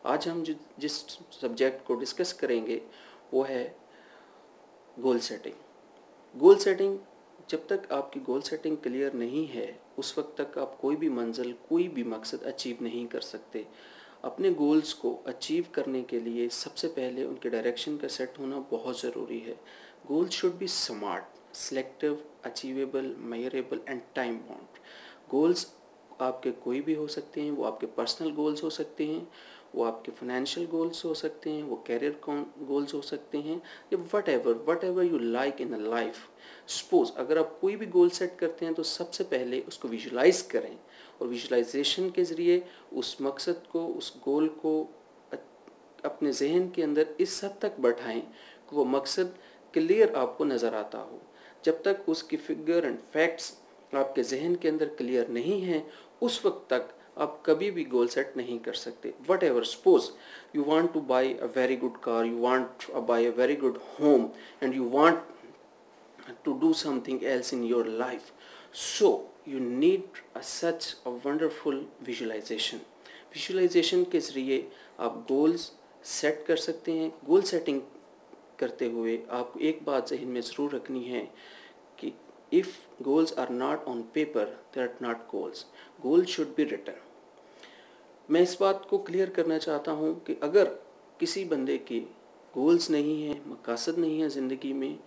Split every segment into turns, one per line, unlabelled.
आज हम जिस सब्जेक्ट को डिस्कस करेंगे वो है गोल सेटिंग। गोल सेटिंग, जब तक आपकी गोल सेटिंग क्लियर नहीं है उस वक्त तक आप कोई भी मंजिल, कोई भी मकसद अचीव नहीं कर सकते। अपने गोल्स को अचीव करने के लिए सबसे पहले उनके डायरेक्शन का सेट होना बहुत ज़रूरी है। Goals should be smart, selective, achievable, measurable and time bound. Goals आपके कोई भी हो सकते हैं, वो आपके पर्सनल गोल्स हो सकते हैं, वो आपके फाइनेंशियल गोल्स हो सकते हैं, वो कैरियर गोल्स हो सकते हैं, या what ever you like in a life. Suppose अगर आप कोई भी गोल सेट करते हैं तो सबसे पहले उसको विजुलाइज करें और विजुलाइजेशन के ज़रिए उस मकसद को, उस गोल को अपने जहन के अंदर इस हद तक बैठाएं कि वो मकसद क्लियर आपको नज़र आता हो। जब तक उसकी फिगर एंड फैक्ट्स आपके जहन के अंदर क्लियर नहीं हैं उस वक्त तक आप कभी भी गोल सेट नहीं कर सकते। What ever, suppose you want two by a very good car, you want by a very good home and you want to do something else in your life, so you need such a wonderful visualization के ज़रिए आप goals set कर सकते हैं। Goal setting करते हुए आपको एक बात जहन में ज़रूर रखनी है कि if goals are not on paper they are not goals, goals should be written। मैं इस बात को क्लियर करना चाहता हूँ कि अगर किसी बंदे के गोल्स नहीं हैं, मकसद नहीं है ज़िंदगी में,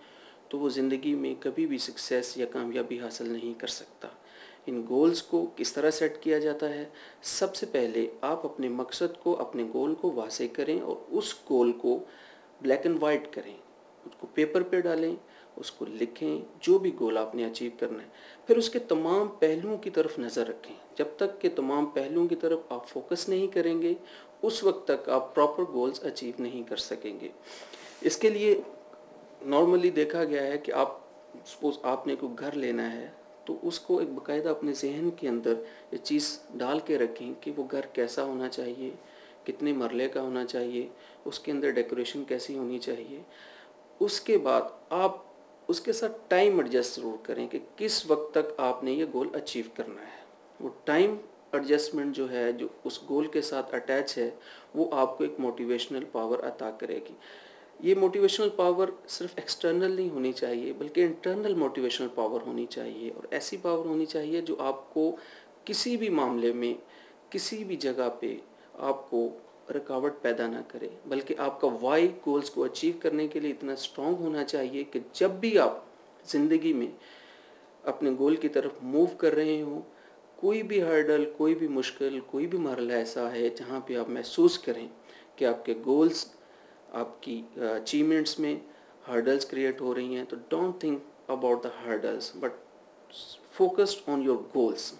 तो वो ज़िंदगी में कभी भी सक्सेस या कामयाबी हासिल नहीं कर सकता। इन गोल्स को किस तरह सेट किया जाता है? सबसे पहले आप अपने मकसद को, अपने गोल को वाज़ेह करें और उस गोल को ब्लैक एंड वाइट करें, उसको पेपर पे डालें, उसको लिखें, जो भी गोल आपने अचीव करना है। फिर उसके तमाम पहलुओं की तरफ नज़र रखें। जब तक के तमाम पहलुओं की तरफ आप फोकस नहीं करेंगे उस वक्त तक आप प्रॉपर गोल्स अचीव नहीं कर सकेंगे। इसके लिए नॉर्मली देखा गया है कि आप सपोज आपने कोई घर लेना है तो उसको एक बाकायदा अपने जहन के अंदर ये चीज़ डाल के रखें कि वो घर कैसा होना चाहिए, कितने मरले का होना चाहिए, उसके अंदर डेकोरेशन कैसी होनी चाहिए। उसके बाद आप उसके साथ टाइम एडजस्ट ज़रूर करें कि किस वक्त तक आपने ये गोल अचीव करना है। वो टाइम एडजस्टमेंट जो है, जो उस गोल के साथ अटैच है, वो आपको एक मोटिवेशनल पावर अता करेगी। ये मोटिवेशनल पावर सिर्फ एक्सटर्नल नहीं होनी चाहिए बल्कि इंटरनल मोटिवेशनल पावर होनी चाहिए, और ऐसी पावर होनी चाहिए जो आपको किसी भी मामले में, किसी भी जगह पे आपको रुकावट पैदा ना करे, बल्कि आपका वाई गोल्स को अचीव करने के लिए इतना स्ट्रॉन्ग होना चाहिए कि जब भी आप ज़िंदगी में अपने गोल की तरफ मूव कर रहे हो, कोई भी हर्डल, कोई भी मुश्किल, कोई भी मरहला ऐसा है जहाँ पे आप महसूस करें कि आपके गोल्स, आपकी अचीवमेंट्स में हर्डल्स क्रिएट हो रही हैं, तो don't think about the hurdles but focused on your goals.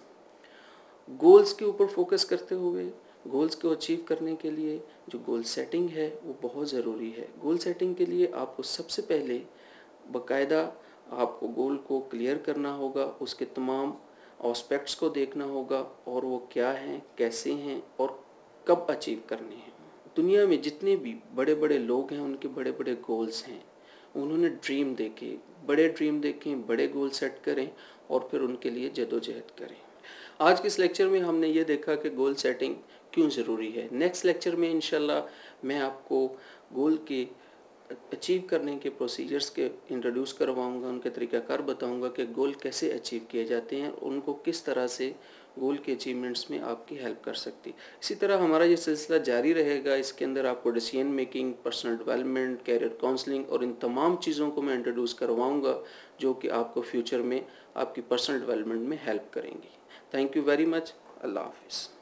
Goals के ऊपर फोकस करते हुए गोल्स को अचीव करने के लिए जो गोल सेटिंग है वो बहुत ज़रूरी है। गोल सेटिंग के लिए आपको सबसे पहले बाकायदा आपको गोल को क्लियर करना होगा, उसके तमाम एस्पेक्ट्स को देखना होगा और वो क्या हैं, कैसे हैं और कब अचीव करने हैं। दुनिया में जितने भी बड़े बड़े लोग हैं उनके बड़े बड़े गोल्स हैं, उन्होंने ड्रीम देखे, बड़े ड्रीम देखें, बड़े गोल सेट करें और फिर उनके लिए जदोजहद करें। आज के इस लेक्चर में हमने ये देखा कि गोल सेटिंग क्यों ज़रूरी है। नेक्स्ट लेक्चर में इंशाल्लाह मैं आपको गोल के अचीव करने के प्रोसीजर्स के इंट्रोड्यूस करवाऊंगा, उनके तरीक़ाकार बताऊंगा कि गोल कैसे अचीव किए जाते हैं और उनको किस तरह से गोल के अचीवमेंट्स में आपकी हेल्प कर सकती। इसी तरह हमारा ये सिलसिला जारी रहेगा। इसके अंदर आपको decision making, personal development, career counselling और इन तमाम चीज़ों को मैं इंट्रोड्यूस करवाऊँगा जो कि आपको फ्यूचर में आपकी पर्सनल डेवलपमेंट में हेल्प करेंगी। Thank you very much. अल्लाह हाफिज़।